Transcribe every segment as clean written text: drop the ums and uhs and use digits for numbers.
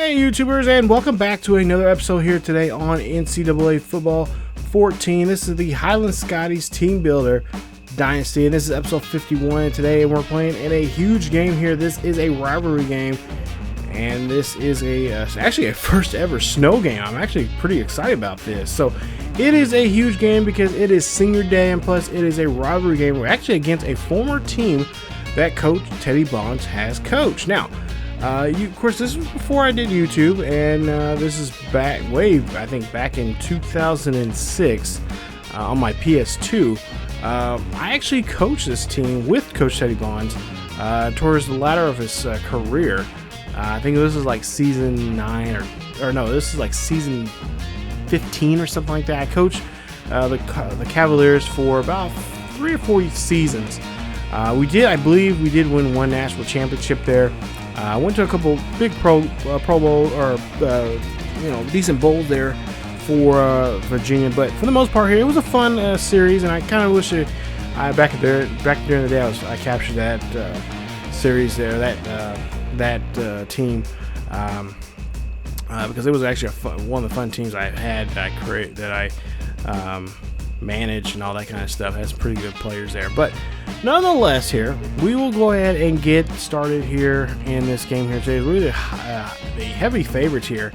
Hey YouTubers, and welcome back to another episode here today on NCAA Football 14. This is the Highland Scotties Team Builder Dynasty, and this is episode 51 today, and we're playing in a huge game here. This is a rivalry game, and this is actually a first ever snow game. I'm actually pretty excited about this. So it is a huge game because it is senior day, and plus it is a rivalry game. We're actually against a former team that Coach Teddy Bonds has coached. Now, of course, this was before I did YouTube, and this is back back in 2006 on my PS2. I actually coached this team with Coach Teddy Bonds towards the latter of his career. I think this is like season 9 or no, this is like season 15 or something like that. I coached the Cavaliers for about 3 or 4 seasons. I believe we did win one national championship there. I went to a couple big Pro Bowl or decent bowls there for Virginia, but for the most part here, it was a fun series, and I kind of wish back during the day I captured that series there, that team, because it was actually one of the fun teams I had that I managed and all that kind of stuff. Has pretty good players there, but nonetheless, here we will go ahead and get started here in this game here today. Really, the heavy favorites here.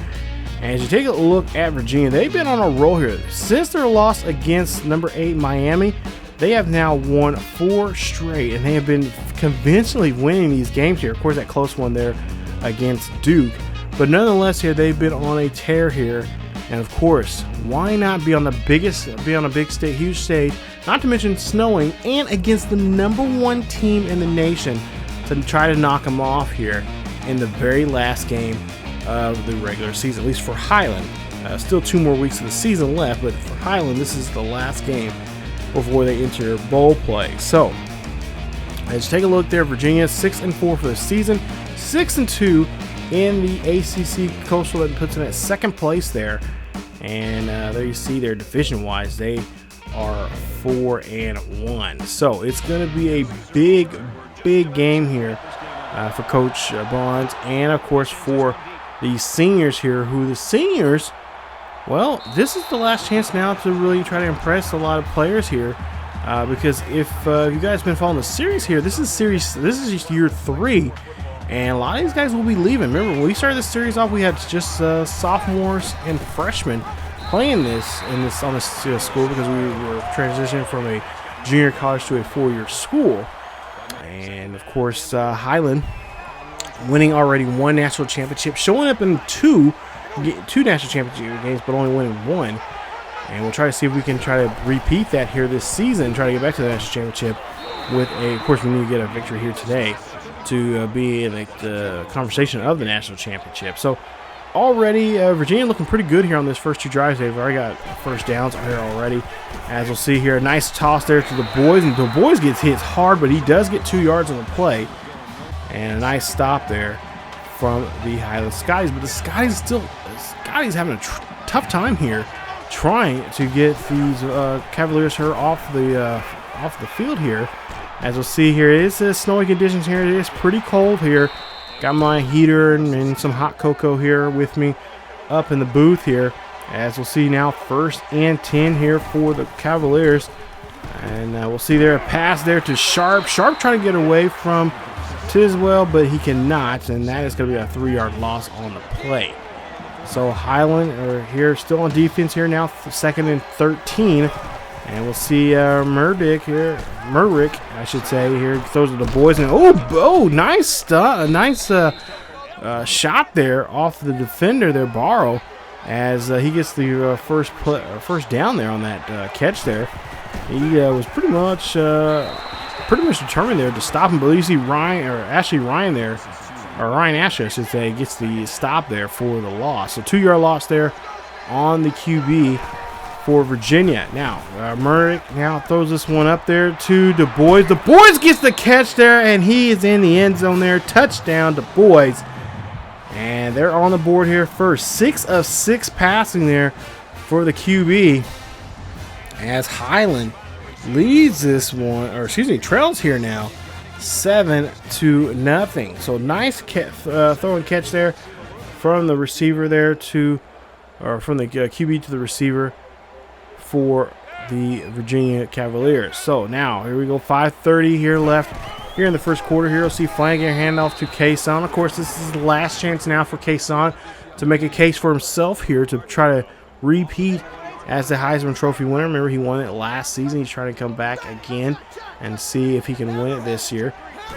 And as you take a look at Virginia, they've been on a roll here since their loss against number 8 Miami. They have now won 4 straight, and they have been convincingly winning these games here. Of course, that close one there against Duke, but nonetheless, here they've been on a tear here. And of course, why not be on a big stage, huge stage, not to mention snowing, and against the number 1 team in the nation to try to knock them off here in the very last game of the regular season, at least for Highland. Still 2 more weeks of the season left, but for Highland, this is the last game before they enter bowl play. So, let's take a look there. Virginia 6-4 for the season, 6-2 in the ACC Coastal, that puts them at 2nd place there. And there you see their division-wise, they are 4-1. So it's going to be a big game here for Coach Bonds, and of course for the seniors here. Well, this is the last chance now to really try to impress a lot of players here, because if you guys have been following the series here, this is just year 3. And a lot of these guys will be leaving. Remember, when we started this series off, we had just sophomores and freshmen playing on this school, because we were transitioning from a junior college to a 4-year school. And of course, Highland winning already 1 national championship, showing up in two national championship games, but only winning 1. And we'll try to see if we can try to repeat that here this season, try to get back to the national championship of course, we need to get a victory here today to be in the conversation of the national championship. So already Virginia looking pretty good here on this first 2 drives. They've already got first downs here already, as we'll see here. A nice toss there to the boys, and the boys gets hit hard, but he does get 2 yards on the play, and a nice stop there from the Highland Scotties. But the Scotties having a tough time here trying to get these Cavaliers here off the field here. As we'll see here, it is snowy conditions here. It is pretty cold here. Got my heater and some hot cocoa here with me up in the booth here. As we'll see now, 1st and 10 here for the Cavaliers. And we'll see there a pass there to Sharp. Sharp trying to get away from Tiswell, but he cannot. And that is going to be a 3-yard loss on the play. So Highland are here still on defense here now, 2nd and 13. And we'll see Murrick, I should say, here throws to the boys, and nice shot there off the defender there, Barrow, as he gets the first down there on that catch there. He was pretty much determined there to stop him, but you see Ryan Ashley, I should say, gets the stop there for the loss. So 2-yard loss there on the QB for Virginia. Now Murray now throws this one up there to Du Bois. Du Bois gets the catch there, and he is in the end zone there. Touchdown, Du Bois. And they're on the board here first. 6 of 6 passing there for the QB, as Highland leads this one, trails here now 7-0. So nice throw and catch there from the receiver there to, or from the QB to the receiver for the Virginia Cavaliers. So now here we go, 5:30 here left here in the first quarter. Here we'll see Flanagan hand off to Cason. Of course, this is the last chance now for Cason to make a case for himself here to try to repeat as the Heisman Trophy winner. Remember, he won it last season. He's trying to come back again and see if he can win it this year.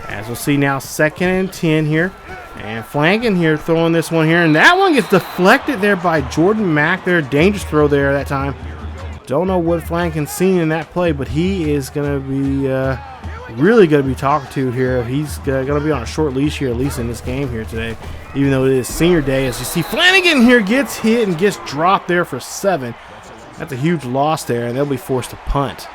As we'll see now, 2nd and 10 here. And Flanagan here throwing this one here. And that one gets deflected there by Jordan Mack there. Dangerous throw there that time. Don't know what Flanagan's seen in that play, but he is going to be really going to be talked to here. He's going to be on a short leash here, at least in this game here today, even though it is senior day. As you see, Flanagan here gets hit and gets dropped there for 7. That's a huge loss there, and they'll be forced to punt.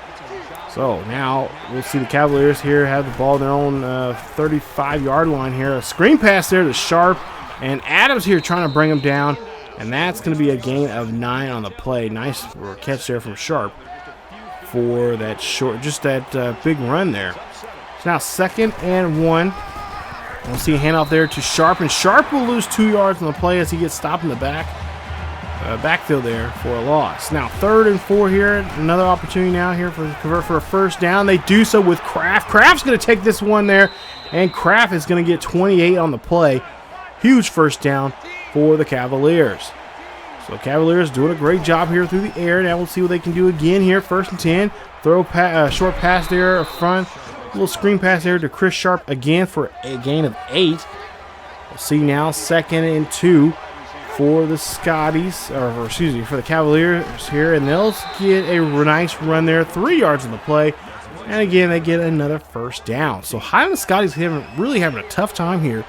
So now we'll see the Cavaliers here have the ball on their own 35-yard line here. A screen pass there to Sharp, and Adams here trying to bring him down, and that's going to be a gain of 9 on the play. Nice catch there from Sharp for that short, just that big run there. So now 2nd and 1. We'll see a handoff there to Sharp, and Sharp will lose 2 yards on the play as he gets stopped in the backfield there for a loss. Now 3rd and 4 here. Another opportunity now here for convert for a first down. They do so with Kraft. Kraft's going to take this one there, and Kraft is going to get 28 on the play. Huge first down for the Cavaliers. So Cavaliers doing a great job here through the air. Now we'll see what they can do again here. 1st and 10. Throw short pass there up front. A little screen pass there to Chris Sharp again for a gain of 8. We'll see now 2nd and 2 for the Scotties, or excuse me, for the Cavaliers here. And they'll get a nice run there. 3 yards on the play. And again, they get another first down. So Highland Scotties really having a tough time here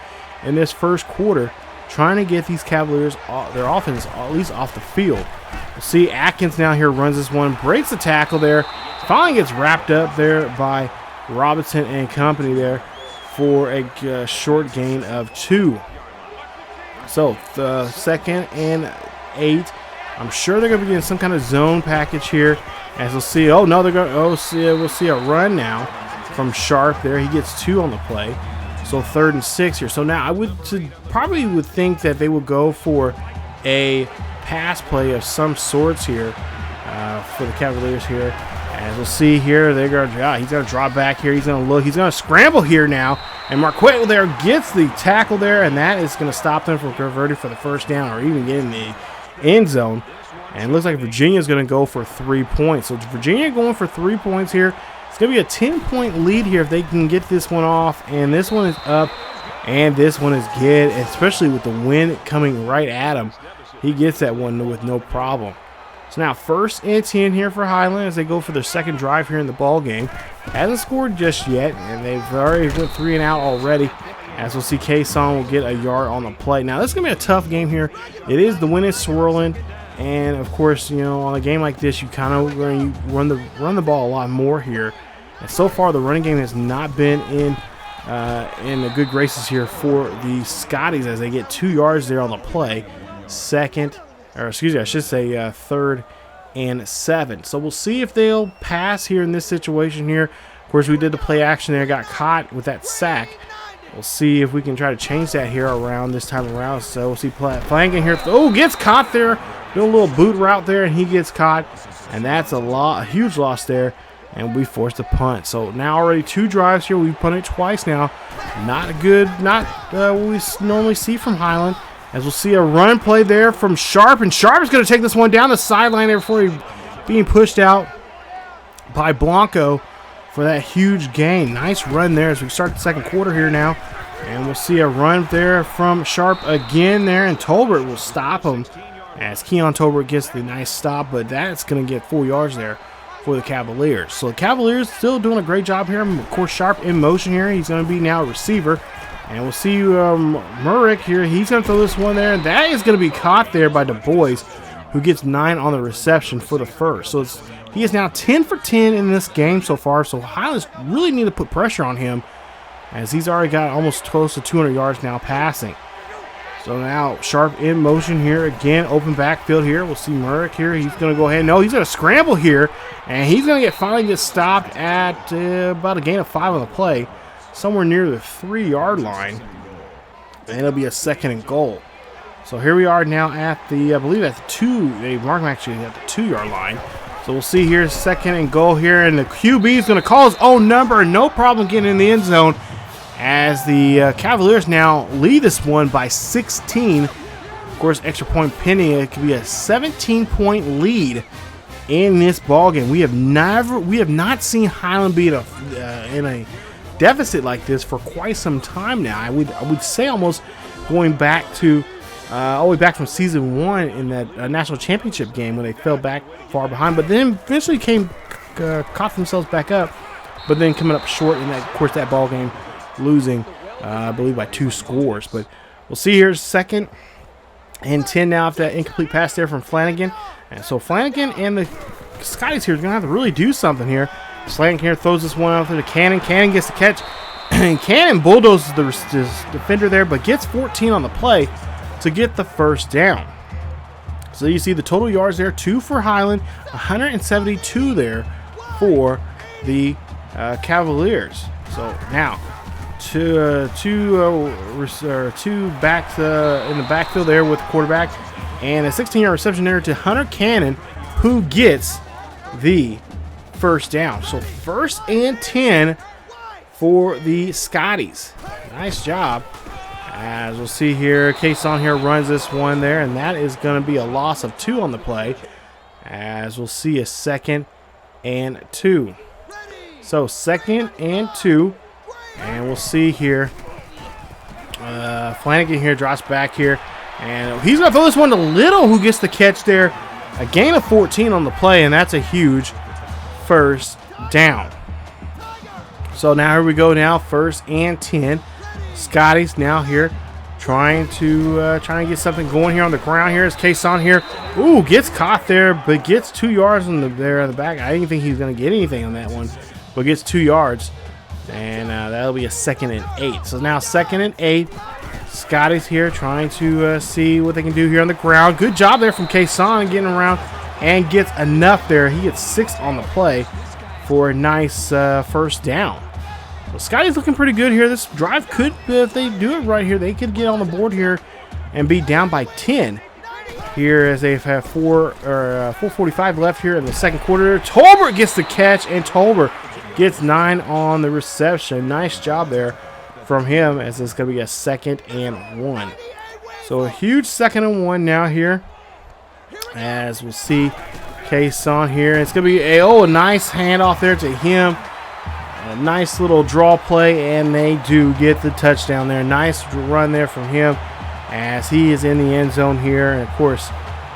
in this first quarter, trying to get these Cavaliers, their offense, at least off the field. We'll see Atkins now here runs this one, breaks the tackle there, finally gets wrapped up there by Robinson and company there for a short gain of 2. So the 2nd and 8. I'm sure they're going to be getting some kind of zone package here. As we'll see, oh no, they're going. We'll see a run now from Sharp there. He gets 2 on the play. So 3rd and 6 here. So now I would probably would think that they would go for a pass play of some sorts here for the Cavaliers here. As we'll see here, they're going to, he's going to drop back here. He's going to look. He's going to scramble here now. And Marquette there gets the tackle there, and that is going to stop them from converting for the first down or even getting the end zone. And it looks like Virginia is going to go for 3 points. So Virginia going for 3 points here. It's going to be a 10-point lead here if they can get this one off. And this one is up, and this one is good, especially with the wind coming right at him. He gets that one with no problem. So now 1st and 10 here for Highland as they go for their 2nd drive here in the ball game. Hasn't scored just yet, and they've already went 3 and out already. As we'll see, Cason will get a yard on the play. Now this is going to be a tough game here. It is, the wind is swirling, and of course, you know, on a game like this, you kind of run the ball a lot more here. And so far, the running game has not been in the good graces here for the Scotties as they get 2 yards there on the play. 3rd and 7. So we'll see if they'll pass here in this situation here. Of course, we did the play action there, got caught with that sack. We'll see if we can try to change that here around this time around. So we'll see Flanagan here. Oh, gets caught there. Doing a little boot route there, and he gets caught. And that's a huge loss there. And we forced to punt. So now already 2 drives here. We've punted twice now. Not what we normally see from Highland. As we'll see a run play there from Sharp. And Sharp is going to take this one down the sideline there before being pushed out by Blanco for that huge gain. Nice run there as we start the 2nd quarter here now. And we'll see a run there from Sharp again there. And Tolbert will stop him as Keon Tolbert gets the nice stop. But that's going to get 4 yards there for the Cavaliers. So the Cavaliers still doing a great job here. Of course, Sharp in motion here. He's going to be now a receiver. And we'll see Murick here. He's going to throw this one there. And that is going to be caught there by Du Bois, who gets 9 on the reception for the first. So he is now 10 for 10 in this game so far. So Highlands really need to put pressure on him as he's already got almost close to 200 yards now passing. So now Sharp in motion here again, open backfield here. We'll see Murick here. He's going to go ahead. No, he's going to scramble here, and he's going to finally get stopped at about a gain of 5 on the play, somewhere near the 3-yard line, and it'll be a 2nd and goal. So here we are now at the, I believe at the 2, they mark them actually at the 2-yard line. So we'll see here, 2nd and goal here, and the QB is going to call his own number, no problem getting in the end zone, as the Cavaliers now lead this one by 16. Of course, extra point pending. It could be a 17-point lead in this ball game. We have not seen Highland be in a deficit like this for quite some time now. I would say almost going back to all the way back from season 1 in that national championship game when they fell back far behind, but then eventually caught themselves back up, but then coming up short in that, of course, that ball game, losing I believe by 2 scores. But we'll see here, 2nd and 10 now after that incomplete pass there from Flanagan. And so Flanagan and the Scotties here are going to have to really do something here. Flanagan here throws this one out there to Cannon. Cannon gets the catch. And Cannon bulldozes the defender there, but gets 14 on the play to get the first down. So you see the total yards there, 2 for Highland, 172 there for the Cavaliers. So now two backs in the backfield there with the quarterback, and a 16-yard reception there to Hunter Cannon, who gets the first down. So 1st and 10 for the Scotties. Nice job. As we'll see here, Cason here runs this one there, and that is going to be a loss of 2 on the play. As we'll see a 2nd and 2. So 2nd and 2, and we'll see here. Flanagan here drops back here, and he's going to throw this one to Little, who gets the catch there. A gain of 14 on the play, and that's a huge first down. So now here we go now, 1st and 10. Scotties now here trying to get something going here on the ground here. As Cason here, ooh, gets caught there, but gets 2 yards on the back. I didn't think he was going to get anything on that one, but gets 2 yards, and that'll be a 2nd and 8. So now 2nd and 8. Scotties here trying to see what they can do here on the ground. Good job there from Cason getting around and gets enough there. He gets 6 on the play for a nice first down. Well, Scotty's looking pretty good here. This drive could, if they do it right here, they could get on the board here and be down by 10 here as they have 4:45 left here in the 2nd quarter. Tolbert gets the catch, and Tolbert gets 9 on the reception. Nice job there from him, as it's going to be a 2nd and 1. So a huge 2nd and 1 now here, as we'll see Cason here. It's going to be a nice handoff there to him. A nice little draw play, and they do get the touchdown there. Nice run there from him as he is in the end zone here. And of course,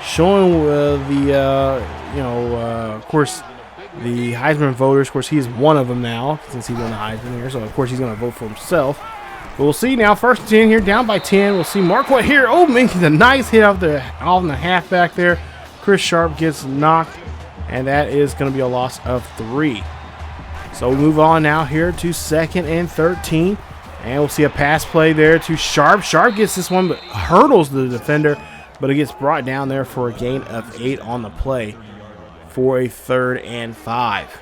showing of course, the Heisman voters. Of course, he's one of them now since he won the Heisman here. So of course, he's going to vote for himself. But we'll see now. 1st and 10 here, down by 10. We'll see Marquette here. Oh, making a nice hit off the halfback there. Chris Sharp gets knocked, and that is going to be a loss of 3. So we move on now here to 2nd and 13. And we'll see a pass play there to Sharp. Sharp gets this one, but hurdles the defender. But it gets brought down there for a gain of 8 on the play for a 3rd and 5.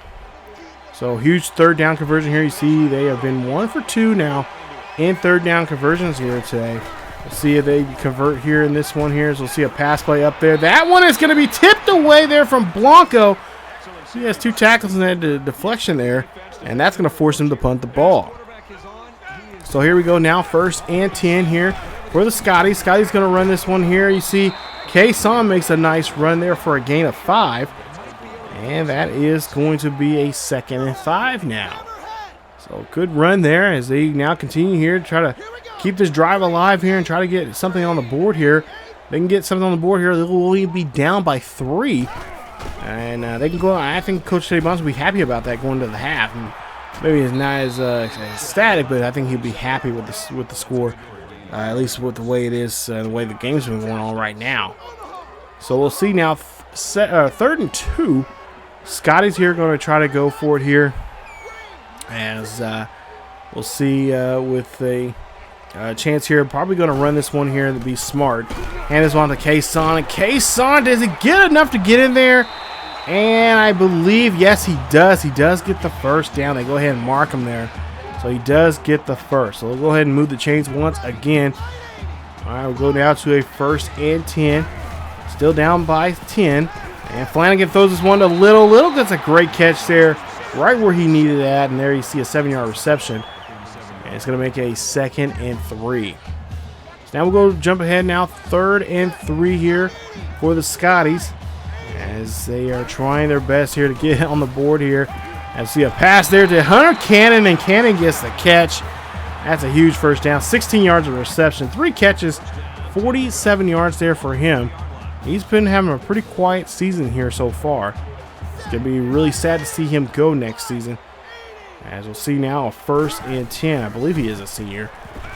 So huge 3rd down conversion here. You see they have been 1 for 2 now in 3rd down conversions here today. We'll see if they convert here in this one here. So we'll see a pass play up there. That one is going to be tipped away there from Blanco. He has 2 tackles and that deflection there, and that's going to force him to punt the ball. So here we go now, 1st and 10 here for the Scotties. Scotties going to run this one here. You see Cason makes a nice run there for a gain of 5, and that is going to be a 2nd and 5 now. So good run there as they now continue here to try to keep this drive alive here and try to get something on the board here. They can get something on the board here. They will only be down by 3. And they can go. I think Coach Teddy Bonds will be happy about that going to the half. And maybe it's not as ecstatic, but I think he'll be happy with the score, at least with the way it is, the way the game's been going on right now. So we'll see now. 3rd and 2. Scotty's here going to try to go for it here, as we'll see with a chance here. Probably going to run this one here to be smart. Hand this one to Cason. And Cason, does he get enough to get in there? And I believe, yes, he does. He does get the first down. They go ahead and mark him there. So he does get the first. So we'll go ahead and move the chains once again. All right, we'll go down to a 1st and 10. Still down by 10. And Flanagan throws this one to Little. Little gets a great catch there, right where he needed that. And there you see a 7-yard reception. And it's going to make a 2nd and 3. So now we'll go jump ahead now. 3rd and 3 here for the Scotties, as they are trying their best here to get on the board here. I see a pass there to Hunter Cannon, and Cannon gets the catch. That's a huge first down. 16 yards of reception, 3 catches, 47 yards there for him. He's been having a pretty quiet season here so far. It's going to be really sad to see him go next season. As we'll see now, a 1st and 10. I believe he is a senior.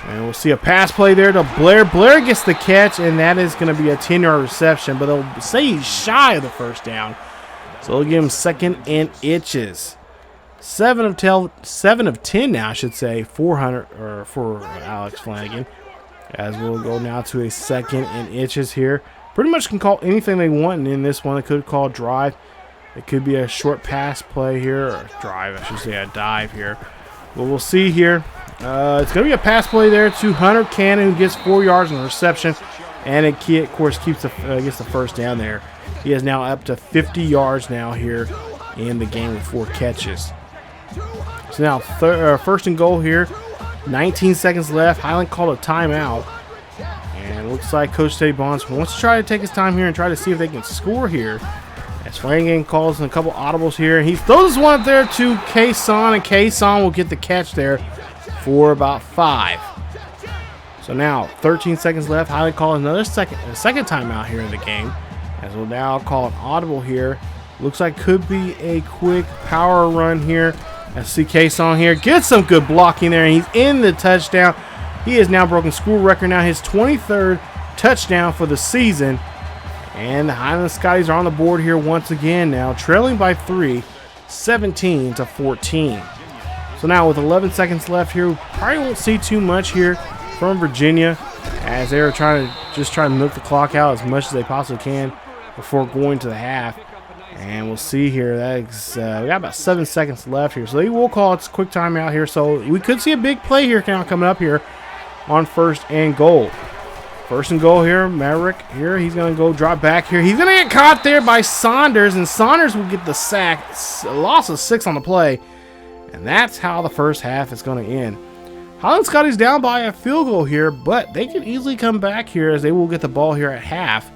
And we'll see a pass play there to Blair. Blair gets the catch, and that is going to be a 10-yard reception. But they'll say he's shy of the first down. So they'll give him 2nd and inches. 7 of 10 now, I should say, for Alex Flanagan. As we'll go now to a 2nd and inches here. Pretty much can call anything they want in this one. They could call drive. It could be a short pass play here, or drive, I should say, a dive here. But we'll see here. It's going to be a pass play there to Hunter Cannon, who gets 4 yards on the reception. And it, of course, gets the first down there. He is now up to 50 yards now here in the game with 4 catches. So now 1st and goal here. 19 seconds left. Highland called a timeout. And it looks like Coach Teddy Bonds wants to try to take his time here and try to see if they can score here. As Flanagan calls in a couple audibles here. And he throws one up there to Cason, and Cason will get the catch there for about 5. So now 13 seconds left. Highland calls another second timeout here in the game. As we'll now call an audible here. Looks like could be a quick power run here. As see Cason here gets some good blocking there, and he's in the touchdown. He has now broken school record now, his 23rd touchdown for the season. And the Highland Scotties are on the board here once again now, trailing by 3, 17 to 14. So now with 11 seconds left here, we probably won't see too much here from Virginia, as they're trying to milk the clock out as much as they possibly can before going to the half. And we'll see here, that's we got about 7 seconds left here, so they will call it a quick timeout here. So we could see a big play here now coming up here on 1st and goal. 1st and goal here, Maverick here. He's going to go drop back here. He's going to get caught there by Saunders, and Saunders will get the sack. It's a loss of 6 on the play, and that's how the first half is going to end. Highland Scotties down by a field goal here, but they can easily come back here as they will get the ball here at half.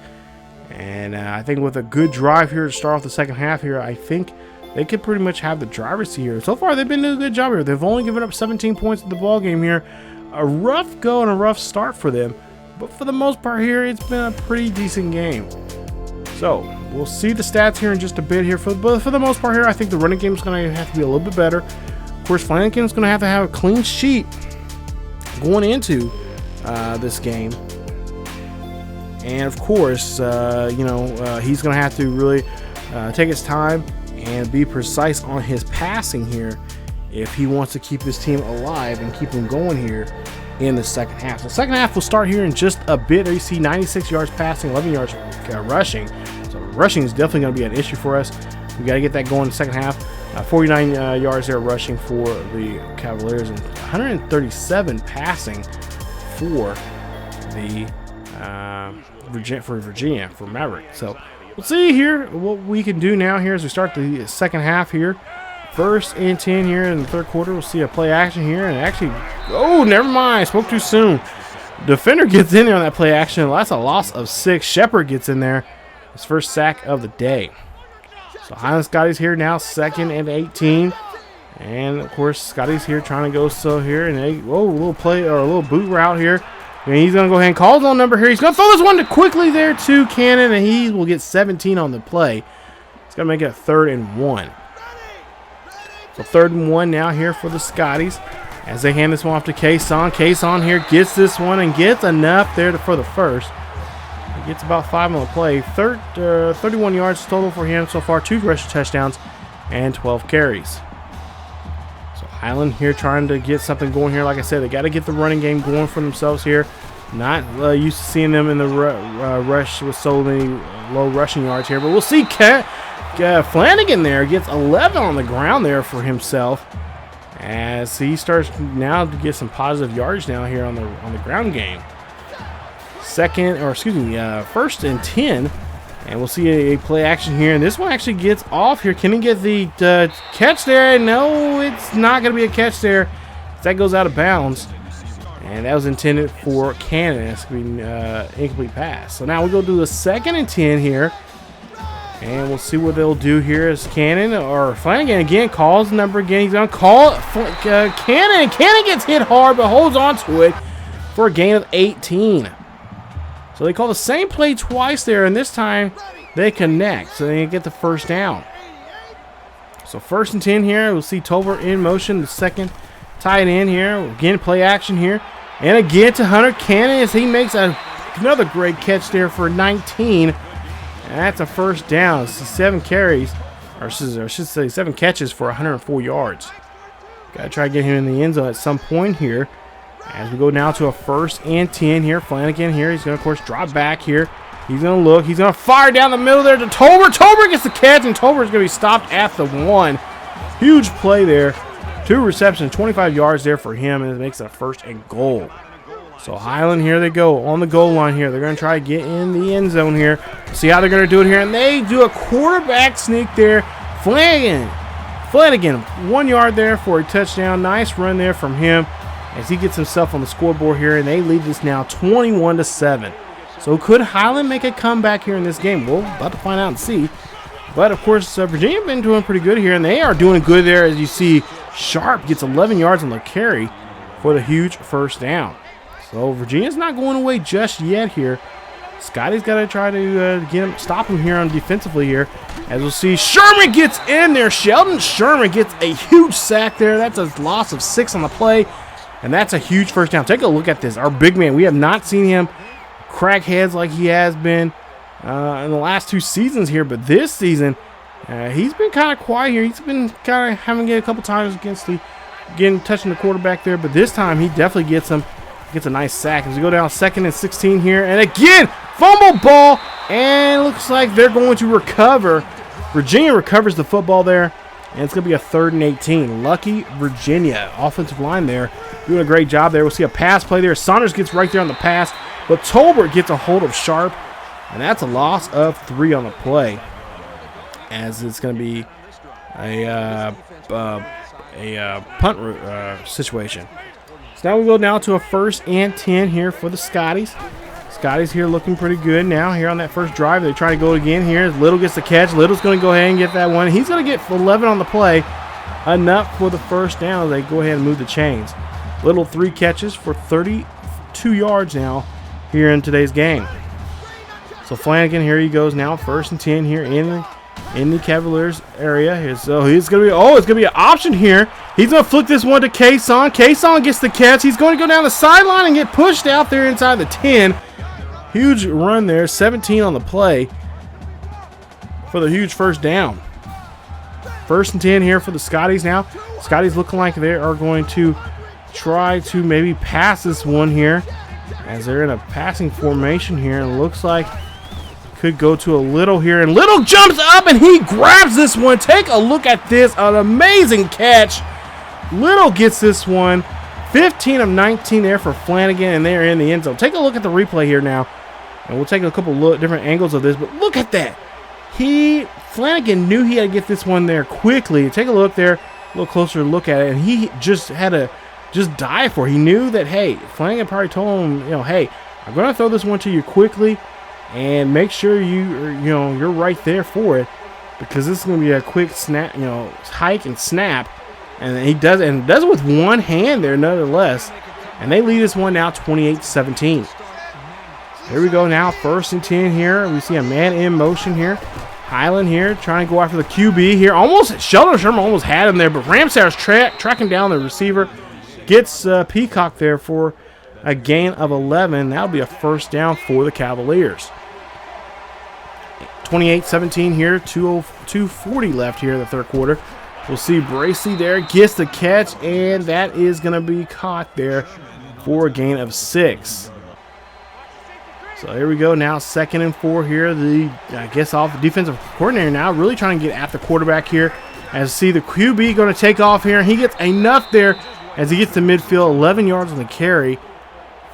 And I think with a good drive here to start off the second half here, I think they could pretty much have the driver's seat here. So far, they've been doing a good job here. They've only given up 17 points in the ball game here. A rough go and a rough start for them. But for the most part here, it's been a pretty decent game. So we'll see the stats here in just a bit here. But for the most part here, I think the running game is going to have to be a little bit better. Of course, Flanagan's going to have a clean sheet going into this game. And of course, he's going to have to really take his time and be precise on his passing here if he wants to keep his team alive and keep them going here in the second half. The second half will start here in just a bit. There you see 96 yards passing, 11 yards rushing. So rushing is definitely going to be an issue for us. We got to get that going in the second half. 49 yards there rushing for the Cavaliers and 137 passing for the Virginia, for Maverick. So we'll see here what we can do now here as we start the second half here. 1st and 10 here in the third quarter. We'll see a play action here, and actually, oh, never mind, spoke too soon. Defender gets in there on that play action. That's a loss of 6. Shepard gets in there, his first sack of the day. So Highland Scotties here now, 2nd and 18. And of course, Scotties here trying to go so here, and a little play or a little boot route here. And he's going to go ahead and call his own number here. He's going to throw this one quickly there to Cannon, and he will get 17 on the play. It's going to make it a 3rd and 1. So 3rd and 1 now here for the Scotties as they hand this one off to Cason. Cason here gets this one and gets enough there for the first. He gets about 5 on the play. 31 yards total for him so far, 2 rushing touchdowns and 12 carries. So Highland here trying to get something going here. Like I said, they got to get the running game going for themselves here. Not used to seeing them in the rush with so many low rushing yards here, but we'll see. Flanagan there gets 11 on the ground there for himself as he starts now to get some positive yards now here on the ground game. first and 10. And we'll see a play action here. And this one actually gets off here. Can he get the catch there? No, it's not going to be a catch there. That goes out of bounds. And that was intended for Cannon. That's going to be an incomplete pass. So now we'll go do the 2nd and 10 here. And we'll see what they'll do here as Cannon or Flanagan again calls the number again. He's going to call Cannon. Cannon gets hit hard but holds on to it for a gain of 18. So they call the same play twice there, and this time they connect. So they get the first down. So 1st and 10 here. We'll see Tolbert in motion, the second tight end here. Again, play action here. And again to Hunter Cannon as he makes another great catch there for 19. And that's a first down. It's 7 carries, or I should say 7 catches for 104 yards. Got to try to get him in the end zone at some point here. As we go now to a 1st and 10 here. Flanagan here. He's going to, of course, drop back here. He's going to look. He's going to fire down the middle there to Tolbert. Tolbert gets the catch, and Tolbert's going to be stopped at the 1. Huge play there. 2 receptions, 25 yards there for him, and it makes it a 1st and goal. So Highland, here they go on the goal line here. They're going to try to get in the end zone here. See how they're going to do it here, and they do a quarterback sneak there. Flanagan, 1 yard there for a touchdown. Nice run there from him as he gets himself on the scoreboard here, and they lead this now 21-7. So could Highland make a comeback here in this game? We'll about to find out and see. But of course, Virginia been doing pretty good here, and they are doing good there. As you see, Sharp gets 11 yards on the carry for the huge first down. So Virginia's not going away just yet here. Scotty's got to try to stop him here on defensively here. As we'll see, Sherman gets in there. Sheldon Sherman gets a huge sack there. That's a loss of 6 on the play. And that's a huge first down. Take a look at this. Our big man, we have not seen him crack heads like he has been in the last 2 seasons here. But this season, he's been kind of quiet here. He's been kind of having it a couple times touching the quarterback there. But this time, he definitely gets him. Gets a nice sack. As we go down 2nd and 16 here. And again, fumble ball. And it looks like they're going to recover. Virginia recovers the football there. And it's going to be a 3rd and 18. Lucky Virginia. Offensive line there. Doing a great job there. We'll see a pass play there. Saunders gets right there on the pass. But Tolbert gets a hold of Sharp. And that's a loss of 3 on the play. As it's going to be a punt situation. So now we go down to a 1st and 10 here for the Scotties. Scotties here looking pretty good now here on that first drive. They try to go again here. Little gets the catch. Little's going to go ahead and get that one. He's going to get 11 on the play. Enough for the first down. They go ahead and move the chains. Little 3 catches for 32 yards now here in today's game. So Flanagan, here he goes now. 1st and 10 here in the Cavaliers area. So he's going to be, it's going to be an option here. He's going to flick this one to Cason. Cason gets the catch. He's going to go down the sideline and get pushed out there inside the 10. Huge run there. 17 on the play for the huge first down. 1st and 10 here for the Scotties now. Scotties looking like they are going to try to maybe pass this one here as they're in a passing formation here. And it looks like could go to a Little here, and Little jumps up and he grabs this one. Take a look at this, an amazing catch. Little gets this one. 15 of 19 there for Flanagan, and they're in the end zone. Take a look at the replay here now, and we'll take a couple different angles of this, but look at that. Flanagan knew he had to get this one there quickly. Take a look there, a little closer look at it, and he just had to dive for it. He knew that, hey, Flanagan probably told him, hey, I'm going to throw this one to you quickly, and make sure you're right there for it, because this is going to be a quick snap, hike and snap. And he does it with one hand there, nonetheless. And they lead this one now 28-17. Here we go now, 1st and 10 here. We see a man in motion here. Highland here trying to go after the QB here. Sheldon Sherman almost had him there, but Ramsayer's tracking down the receiver. Gets Peacock there for a gain of 11. That'll be a first down for the Cavaliers. 28-17 here, 2:40 left here in the third quarter. We'll see Bracey there, gets the catch, and that is going to be caught there for a gain of 6. So here we go now, 2nd and 4 here. Off the defensive coordinator now really trying to get at the quarterback here. As you see the QB going to take off here, and he gets enough there as he gets to midfield, 11 yards on the carry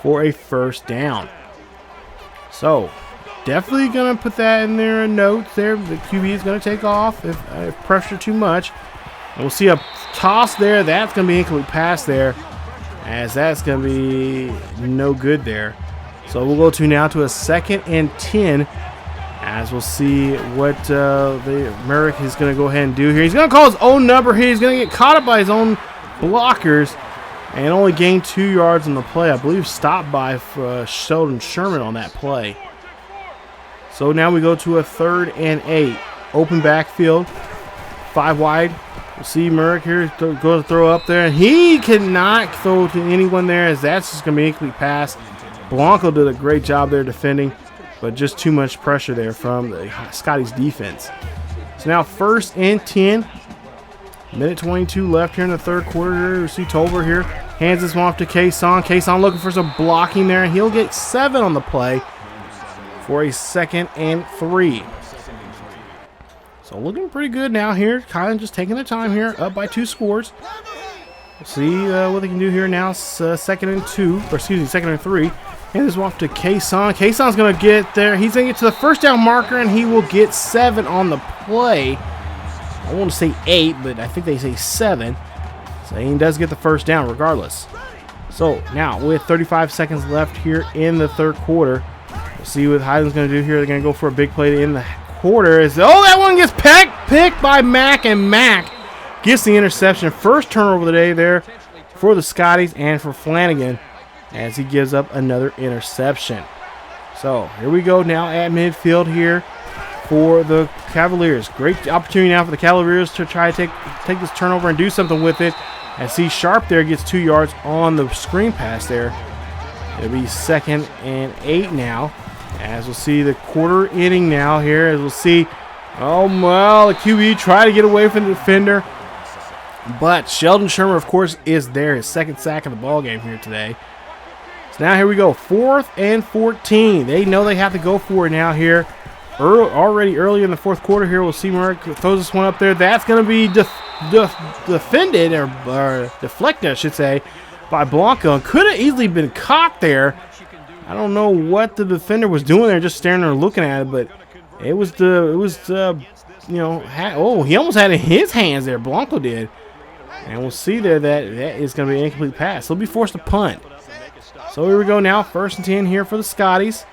for a first down. So definitely going to put that in their notes there. The QB is going to take off if pressure too much. And we'll see a toss there. That's going to be incomplete pass there, as that's going to be no good there. So we'll go now to a 2nd and 10, as we'll see what Merrick is going to go ahead and do here. He's going to call his own number here. He's going to get caught up by his own blockers and only gain 2 yards on the play. I believe stopped by Sheldon Sherman on that play. So now we go to a 3rd and 8. Open backfield, 5 wide. We'll see Merrick here go to throw up there. He cannot throw to anyone there, as that's just going to be an incomplete pass. Blanco did a great job there defending, but just too much pressure there from the Scotties defense. So now 1st and 10. Minute 22 left here in the 3rd quarter. We see Tolbert here. Hands this one off to Cason. Cason looking for some blocking there. He'll get 7 on the play for a 2nd and 3. So looking pretty good now here. Kind of just taking their time here. Up by 2 scores. We'll see what they can do here now. 2nd and 2. Or excuse me, 2nd and 3. Hand this one off to Cason. Cason's going to get there. He's going to get to the 1st down marker, and he will get 7 on the play. I want to say 8, but I think they say 7. So he does get the 1st down regardless. So now with 35 seconds left here in the 3rd quarter, we'll see what Highland's going to do here. They're going to go for a big play to end the quarter. That one gets picked by Mack, and Mack gets the interception. First turnover of the day there for the Scotties and for Flanagan, as he gives up another interception. So here we go now at midfield here for the Cavaliers. Great opportunity now for the Cavaliers to try to take this turnover and do something with it. As C Sharp there gets 2 yards on the screen pass there. It'll be 2nd and 8 now. As we'll see the quarter inning now here. As we'll see, oh well, the QB try to get away from the defender. But Sheldon Sherman, of course, is there. His 2nd sack of the ball game here today. So now here we go. 4th and 14. They know they have to go for it now here. Already early in the 4th quarter here, we'll see Merrick throws this one up there. That's going to be defended, or deflected, I should say, by Blanco. Could have easily been caught there. I don't know what the defender was doing there, just staring there looking at it, but he almost had it in his hands there. Blanco did. And we'll see there that is going to be an incomplete pass. He'll be forced to punt. So here we go now. 1st and 10 here for the Scotties.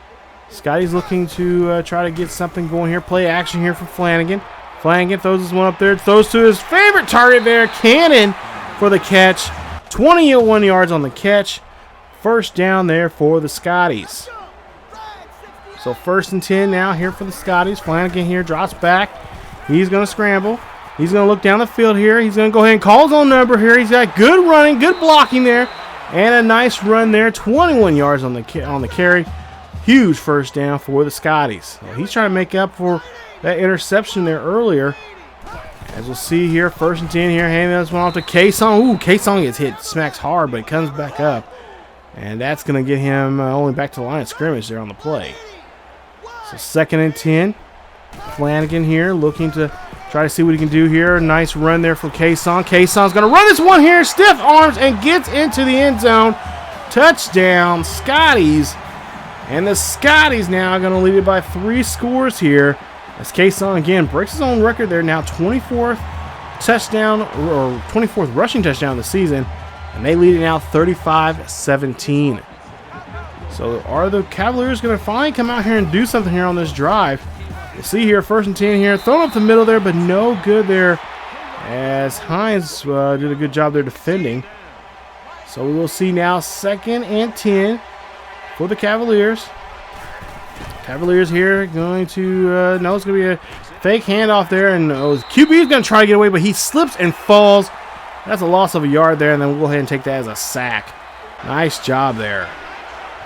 Scotty's looking to try to get something going here. Play action here for Flanagan. Flanagan throws this one up there. Throws to his favorite target there, Cannon, for the catch. 21 yards on the catch. 1st down there for the Scotties. So 1st and 10 now here for the Scotties. Flanagan here drops back. He's going to scramble. He's going to look down the field here. He's going to go ahead and call his own number here. He's got good running, good blocking there, and a nice run there. 21 yards on the carry. Huge 1st down for the Scotties. So he's trying to make up for that interception there earlier. As we'll see here, 1st and 10 here. Handing this one off to Cason. Ooh, Cason gets hit, smacks hard, but it comes back up. And that's going to get him only back to the line of scrimmage there on the play. So 2nd and 10. Flanagan here looking to try to see what he can do here. Nice run there from Cason. Cason's going to run this one here. Stiff arms and gets into the end zone. Touchdown, Scotties. And the Scotties now are going to lead it by 3 scores here. As Cason again breaks his own record there, now 24th touchdown or 24th rushing touchdown of the season. And they lead it now 35-17. So are the Cavaliers going to finally come out here and do something here on this drive? We'll see here, 1st and 10 here. Thrown up the middle there, but no good there, as Hines did a good job there defending. So we will see now 2nd and 10 for the Cavaliers. Cavaliers here going to, no, it's going to be a fake handoff there. And QB is going to try to get away, but he slips and falls. That's a loss of a yard there, and then we'll go ahead and take that as a sack. Nice job there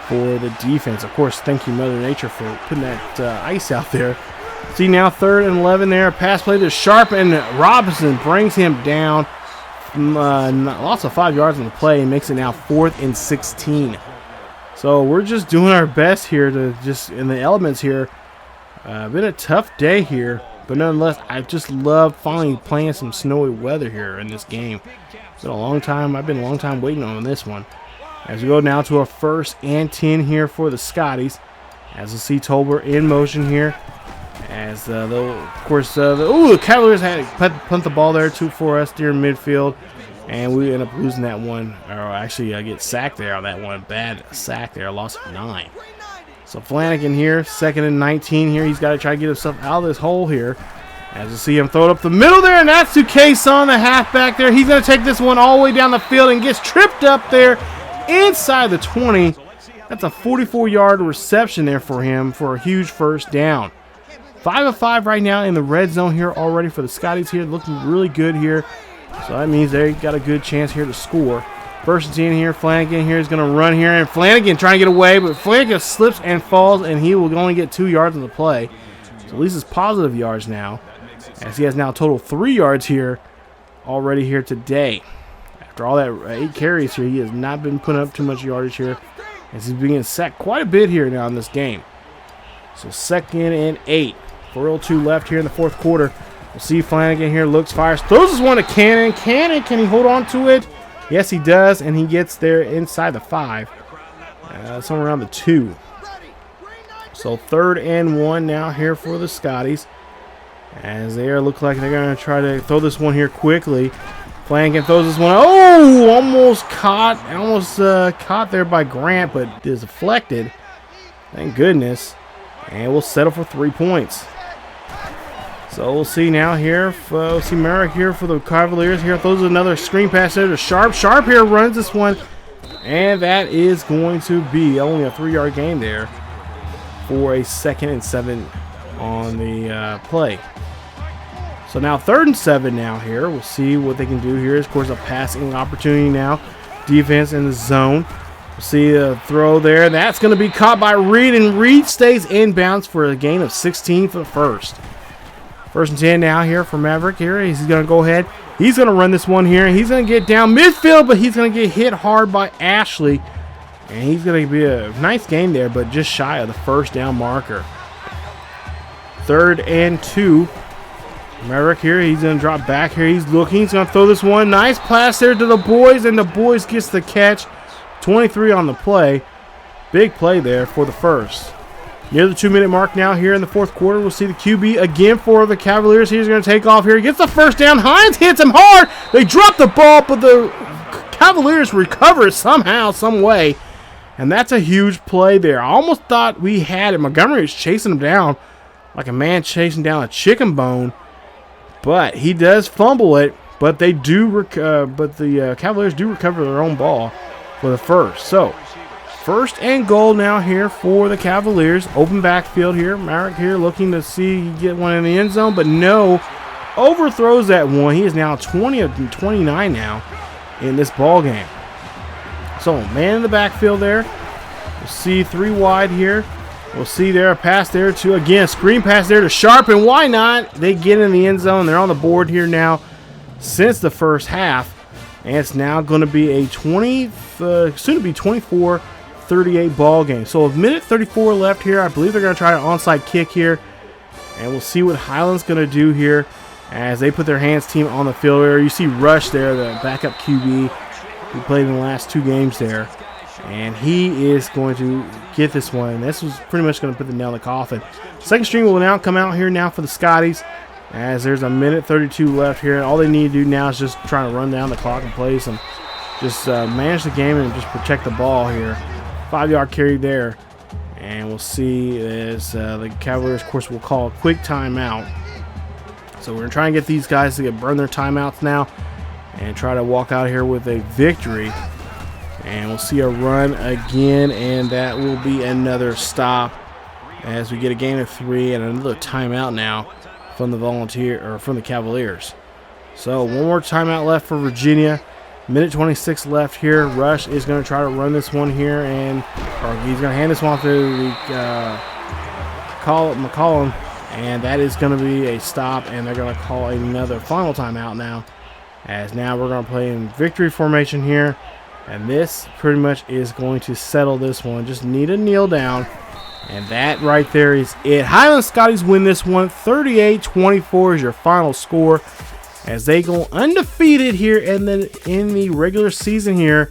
for the defense. Of course, thank you, Mother Nature, for putting that ice out there. See now 3rd and 11 there. Pass play to Sharp, and Robinson brings him down. Loss of 5 yards on the play and makes it now 4th and 16. So we're just doing our best here to just in the elements here. Been a tough day here, but nonetheless, I just love finally playing some snowy weather here in this game. It's been a long time. I've been a long time waiting on this one. As we go now to a 1st and 10 here for the Scotties. As we see Tolbert in motion here. As the Cavaliers had punt the ball there for us during midfield, and we end up losing that one. Or actually, I get sacked there on that one. Bad sack there, loss of 9. So Flanagan here, 2nd and 19 here. He's got to try to get himself out of this hole here. As you see him throw it up the middle there, and that's to Cason, the halfback there. He's going to take this one all the way down the field and gets tripped up there inside the 20. That's a 44-yard reception there for him for a huge first down. 5 of 5 right now in the red zone here already for the Scotties here. Looking really good here. So that means they got a good chance here to score. 1st and 10 here. Flanagan here is going to run here. And Flanagan trying to get away. But Flanagan slips and falls. And he will only get 2 yards on the play. So at least it's positive yards now. As he has now a total 3 yards here already here today. After all that 8 carries here, he has not been putting up too much yardage here. As he's being sacked quite a bit here now in this game. So 2nd and 8. 4:02 left here in the 4th quarter. We'll see Flanagan here. Looks, fires, throws this one to Cannon. Cannon, can he hold on to it? Yes, he does, and he gets there inside the 5. Somewhere around the 2. So 3rd and 1 now here for the Scotties. As they look like they're going to try to throw this one here quickly. Flanagan throws this one. Oh, almost caught there by Grant, but is deflected. Thank goodness. And we'll settle for 3 points. So we'll see now here. We'll see Merrick here for the Cavaliers here. Throws another screen pass there to Sharp. Sharp here runs this one. And that is going to be only a 3-yard gain there for a 2nd and 7 on the play. So now 3rd and 7 now here. We'll see what they can do here. Of course, a passing opportunity now. Defense in the zone. We'll see a throw there. That's going to be caught by Reed, and Reed stays inbounds for a gain of 16 for the 1st. 1st and 10 now here for Maverick here. He's going to go ahead. He's going to run this one here. He's going to get down midfield, but he's going to get hit hard by Ashley. And he's going to be a nice gain there, but just shy of the 1st down marker. 3rd and 2. Maverick here. He's going to drop back here. He's looking. He's going to throw this one. Nice pass there to the boys, and the boys gets the catch. 23 on the play. Big play there for the 1st. Near the 2-minute mark now here in the 4th quarter. We'll see the QB again for the Cavaliers. He's going to take off here. He gets the 1st down. Hines hits him hard. They drop the ball, but the Cavaliers recover somehow, some way. And that's a huge play there. I almost thought we had it. Montgomery was chasing him down like a man chasing down a chicken bone. But he does fumble it. But they do. The Cavaliers do recover their own ball for the 1st. So 1st and goal now here for the Cavaliers. Open backfield here. Marek here looking to see he get one in the end zone, but no. Overthrows that one. He is now 20 of 29 now in this ball game. So man in the backfield there. We'll see 3 wide here. We'll see there a pass there to, again, screen pass there to Sharp, and why not? They get in the end zone. They're on the board here now since the 1st half. And it's now going to be a soon to be 24-38 ball game. So a minute 34 left here. I believe they're going to try an onside kick here. And we'll see what Highland's going to do here as they put their hands team on the field there. You see Rush there, the backup QB who played in the last 2 games there. And he is going to get this one. And this was pretty much going to put the nail in the coffin. 2nd string will now come out here now for the Scotties. As there's a minute 32 left here. All they need to do now is just try to run down the clock and play some. Just manage the game and just protect the ball here. 5-yard carry there. And we'll see as the Cavaliers, of course, will call a quick timeout. So we're going to try and get these guys to burn their timeouts now and try to walk out here with a victory. And we'll see a run again, and that will be another stop as we get a gain of 3 and another timeout now from the Cavaliers. So one more timeout left for Virginia. Minute 26 left here. Rush is going to try to run this one here, and he's going to hand this one off to McCollum, and that is going to be a stop, and they're going to call another final timeout now. As now we're going to play in victory formation here, and this pretty much is going to settle this one. Just need a kneel down. And that right there is it. Highland Scotties win this one. 38-24 is your final score as they go undefeated here in the regular season here.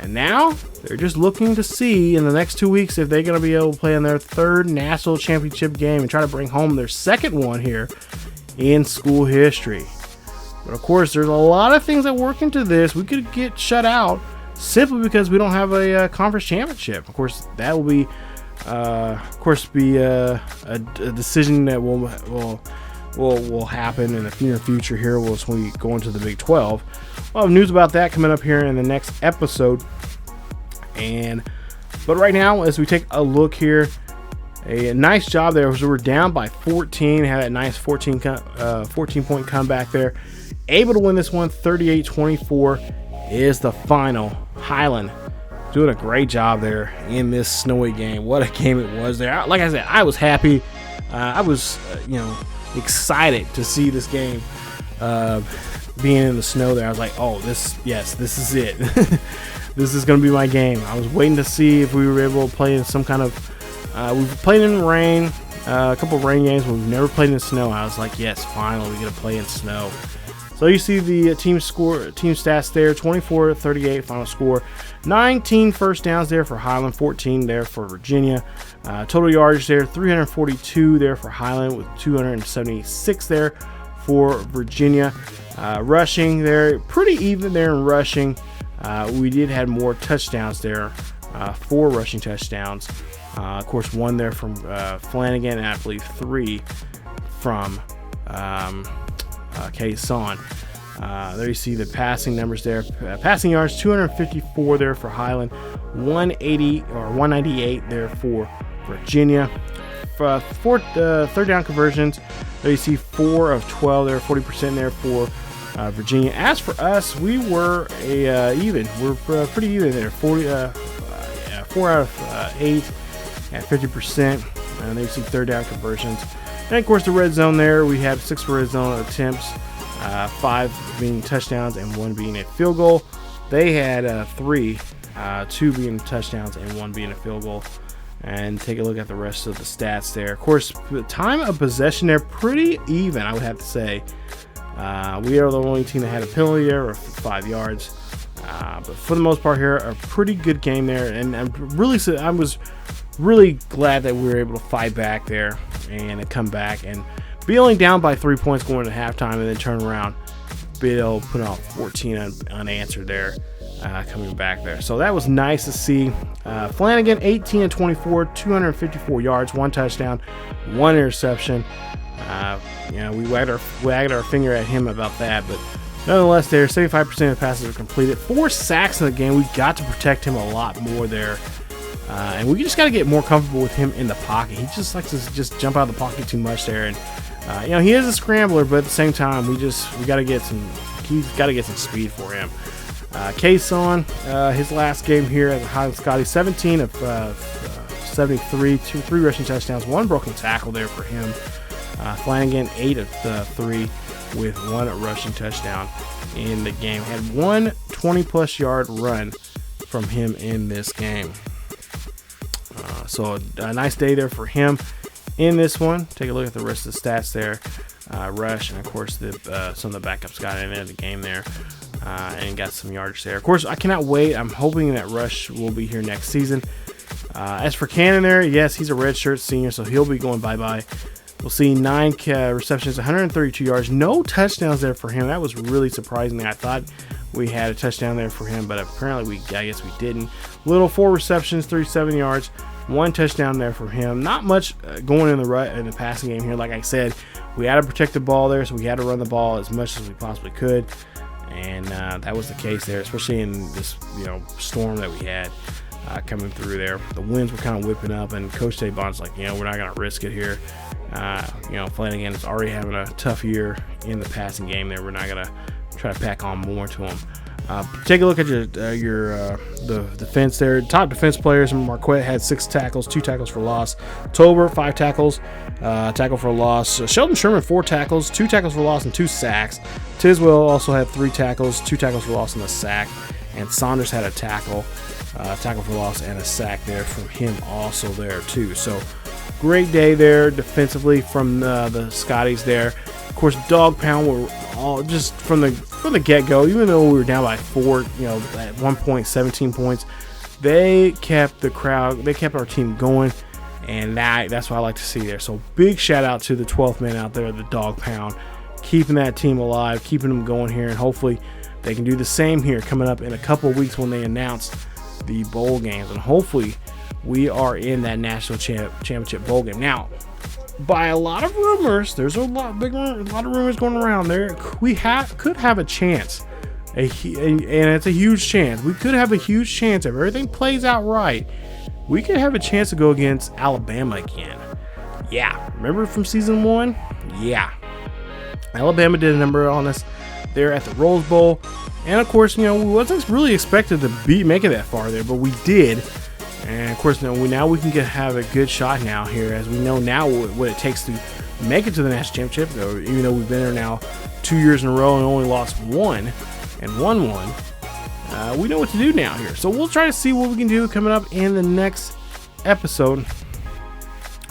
And now they're just looking to see in the next 2 weeks if they're going to be able to play in their third national championship game and try to bring home their second one here in school history. But of course, there's a lot of things that work into this. We could get shut out simply because we don't have a conference championship. Of course, that will be, a decision that will happen in the near future here once we go into the Big 12. We'll have news about that coming up here in the next episode. But right now, as we take a look here, a nice job there. So we're down by 14. Had that nice 14-point comeback there. Able to win this one, 38-24 is the final. Highland doing a great job there in this snowy game. What a game it was there. Like I said, I was happy. I was, excited to see this game being in the snow there. I was like, oh, this is it. This is going to be my game. I was waiting to see if we were able to play in some kind of we've played in rain, a couple of rain games, but we've never played in snow. I was like, yes, finally we get to play in snow. So you see the team stats there, 24-38 final score. 19 first downs there for Highland, 14 there for Virginia. Total yardage there, 342 there for Highland with 276 there for Virginia. Rushing there, pretty even there in rushing. We did have more touchdowns there, 4 rushing touchdowns. Of course, 1 there from Flanagan, and I believe 3 from Cason. There you see the passing numbers there. Passing yards, 254 there for Highland, 198 there for Virginia. Third down conversions, there you see 4 of 12 there, 40% there for Virginia. As for us, we were even. We're pretty even there. 4 out of 8 at 50%. And there you see third down conversions. And of course, the red zone there, we had 6 red zone attempts, 5 being touchdowns and 1 being a field goal. They had 3, 2 being touchdowns and 1 being a field goal. And take a look at the rest of the stats there. Of course, the time of possession there, pretty even, I would have to say. We are the only team that had a penalty there, or 5 yards. But for the most part here, a pretty good game there. And I was really glad that we were able to fight back there and come back and be only down by 3 points going to halftime and then turn around, be able to put out 14 unanswered there, coming back there. So that was nice to see. Flanagan, 18-24, 254 yards, 1 touchdown, 1 interception. We wagged our finger at him about that, but nonetheless, there 75% of passes are completed. 4 sacks in the game. We got to protect him a lot more there. And we just got to get more comfortable with him in the pocket. He just likes to just jump out of the pocket too much there. And he is a scrambler, but at the same time, we got to get some speed for him. Cason, his last game here at the Highland Scotties, 17 of 73, 3 rushing touchdowns, 1 broken tackle there for him. Flanagan, 8 of 3 with 1 rushing touchdown in the game. Had 1 20-plus yard run from him in this game. So a nice day there for him in this one. Take a look at the rest of the stats there. Rush, and of course some of the backups got in the game there and got some yardage there. Of course, I cannot wait. I'm hoping that Rush will be here next season. As for Cannon there, yes, he's a redshirt senior, so he'll be going bye-bye. We'll see 9 receptions, 132 yards, no touchdowns there for him. That was really surprising. I thought we had a touchdown there for him, but apparently I guess we didn't. Little 4 receptions, 37 yards, 1 touchdown there for him. Not much going in the passing game here. Like I said, we had to protect the ball there, so we had to run the ball as much as we possibly could, and that was the case there, especially in this storm that we had coming through there. The winds were kind of whipping up, and Coach Tabon's like, we're not going to risk it here. Flanagan is already having a tough year in the passing game there. We're not going to try to pack on more to him. Take a look at the defense there. Top defense players: Marquette had 6 tackles, 2 tackles for loss. Tober, 5 tackles, tackle for loss. Sheldon Sherman, 4 tackles, 2 tackles for loss, and 2 sacks. Tiswell also had 3 tackles, 2 tackles for loss, and a sack. And Saunders had a tackle for loss, and a sack there from him also there too. So great day there defensively from the Scotties there. Of course, dog pound were all just from the get-go. Even though we were down by 4, at one point 17 points, they kept the crowd, they kept our team going, and that's what I like to see there. So big shout out to the 12th man out there, the Dog Pound, keeping that team alive, keeping them going here, and hopefully they can do the same here coming up in a couple of weeks when they announce the bowl games, and hopefully we are in that national championship bowl game. Now, by a lot of rumors, there's a lot of rumors going around there. We could have a chance, and it's a huge chance. We could have a huge chance if everything plays out right. We could have a chance to go against Alabama again. Yeah, remember from season 1? Yeah, Alabama did a number on us there at the Rose Bowl, and of course, we wasn't really expected to make it that far there, but we did. And of course, now we can have a good shot now here, as we know now what it takes to make it to the national championship. Even though we've been there now 2 years in a row and only lost one and won one, we know what to do now here. So we'll try to see what we can do coming up in the next episode,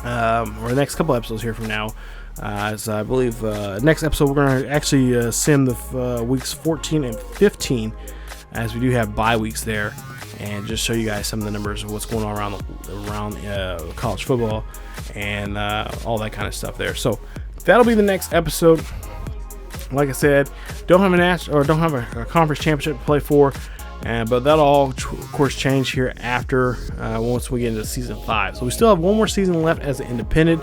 or the next couple episodes here from now. As I believe next episode we're going to actually sim the weeks 14 and 15, as we do have bye weeks there, and just show you guys some of the numbers of what's going on around college football and all that kind of stuff there. So that'll be the next episode. Like I said, don't have a conference championship to play for, but that'll all of course change here after once we get into season 5. So we still have one more season left as an independent.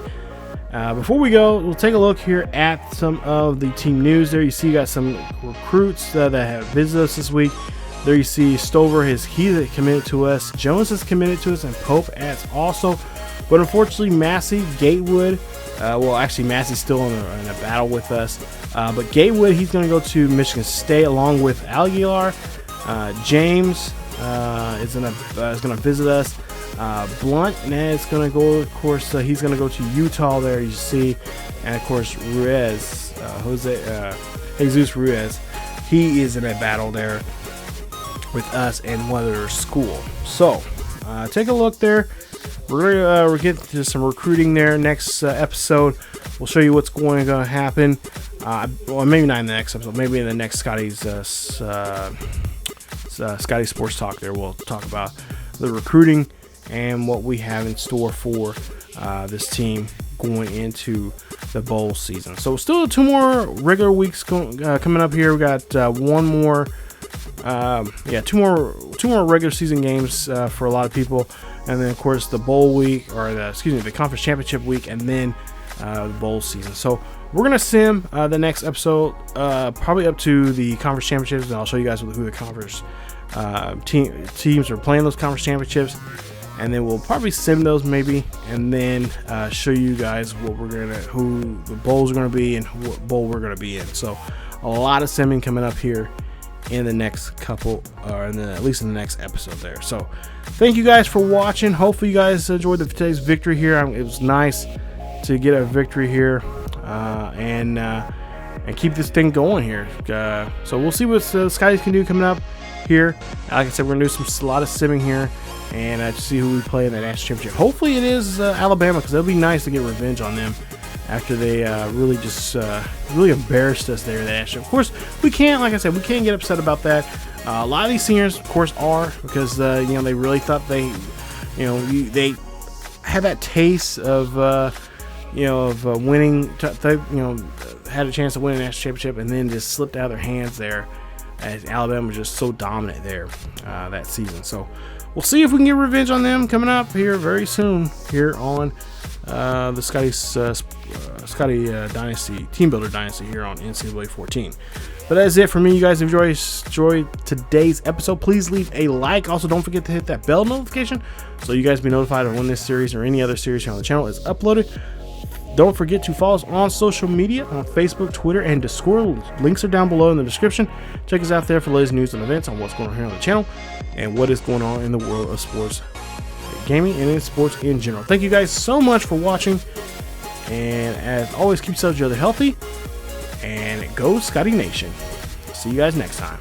Before we go, we'll take a look here at some of the team news. There you see you got some recruits that have visited us this week. There you see Stover, he's committed to us. Jones is committed to us, and Pope as also. But unfortunately, Massey, Gatewood, actually Massey's still in a battle with us. But Gatewood, he's going to go to Michigan State along with Aguilar. James is going to visit us. Blunt is going to go, of course, he's going to go to Utah there, you see. And of course, Ruiz, Jesus Ruiz, he is in a battle there with us and Weather School. So take a look there. We're getting to some recruiting there. Next episode, we'll show you what's going to happen. Well, maybe not in the next episode, maybe in the next Scotties Sports Talk there, we'll talk about the recruiting and what we have in store for this team going into the bowl season. So still 2 more regular weeks coming up here. We got 2 more regular season games for a lot of people, and then of course the bowl week, or the conference championship week, and then the bowl season. So we're gonna sim the next episode probably up to the conference championships, and I'll show you guys who the conference teams are playing those conference championships, and then we'll probably sim those maybe, and then show you guys who the bowls are gonna be and what bowl we're gonna be in. So a lot of simming coming up here in the next couple, or at least in the next episode there. So thank you guys for watching. Hopefully you guys enjoyed today's victory here. It was nice to get a victory here, and keep this thing going here. So we'll see what Scotties can do coming up here. Like I said, we're gonna do a lot of simming here, and to see who we play in that national championship. Hopefully it is Alabama, because it'll be nice to get revenge on them after they really embarrassed us there. Of course, we can't, like I said, we can't get upset about that. A lot of these seniors, of course, are, because they really thought they had that taste of winning. Had a chance to win a national championship, and then just slipped out of their hands there, as Alabama was just so dominant there that season. So we'll see if we can get revenge on them coming up here very soon here on the Scotty Dynasty, Team Builder Dynasty here on NCAA 14. But that's it for me. You guys enjoyed today's episode. Please leave a like. Also, don't forget to hit that bell notification so you guys be notified of when this series or any other series here on the channel is uploaded. Don't forget to follow us on social media on Facebook, Twitter, and Discord. Links are down below in the description. Check us out there for the latest news and events on what's going on here on the channel and what is going on in the world of sports gaming and in sports in general. Thank you guys so much for watching, and as always, keep yourselves healthy, and go Scotty Nation. See you guys next time.